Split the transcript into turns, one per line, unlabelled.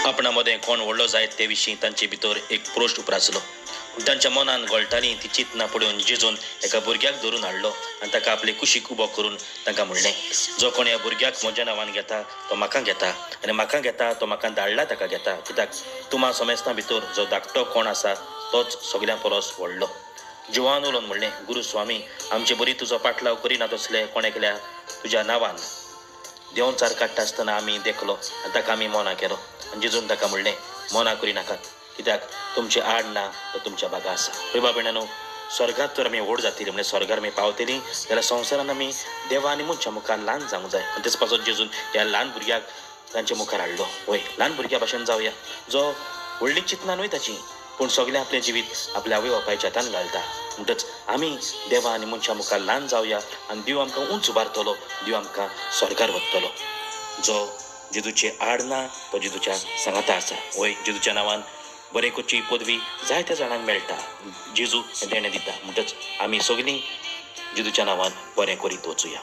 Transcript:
आपणा मदें कोण व्हडलो जायत ते विशीं तांचे भितर एक प्रोश्ट उप्रासलो. तांच्या मनान गळटाली ती चिंतना पडून जेजून एका भुरग्याक धरून हाडलो आनी ताका आपले कुशीक उबो करून तांकां म्हणलें, जो कोण ह्या भुरग्याक म्हज्या नांवान घेता तो म्हाका घेता आनी म्हाका घेता तो म्हाका धाडला ताका घेता, कित्याक तुमा समेस्तां भितर जो धाकटो कोण आसा तोच सगळ्यां परस व्हडलो. जिवान उलोवन म्हणलें, गुरू स्वामी, आमचे बरी तुजो पाटलाव करिना तसले कोणेकल्या तुज्या नांवान देंवन चार काडटा आसतना आमी देखलो आनी ताका आमी मोना केलो. आनी जेजून ताका म्हणलें, मोना करी नाकात, कित्याक तुमची आड ना तो तुमच्या बागा आसा. पळय बाबीणानो, स्वर्गात तर आमी व्हड जातली, म्हणजे स्वर्गार आमी पावतली जाल्यार संवसारान आमी देवा आनी मनशा मुखार ल्हान जावंक जाय. आनी तेच पासून जेजून ह्या ल्हान भुरग्याक तांच्या मुखार हाडलो. वय ल्हान भुरग्या भाशेन जावया, जो व्हडली चिंतना न्हय ताची, पूण सगळें आपलें जिवीत आपल्या आवय बापायच्या हातान घालता. म्हणटच आमी देवा आनी मनशा मुखार ल्हान जावया आनी देव आमकां उंच उबारतलो, देव आमकां स्वर्गार व्हरतलो. जो जेजूची आड ना तो जेजूच्या सांगाता आसा. वय जेजूच्या नांवान बरे करची पदवी जायत्या जाणांक मेळटा, जेजू देणें दिता. म्हणटच आमी सगळीं जेजूच्या नांवान बरें करीत वचुया.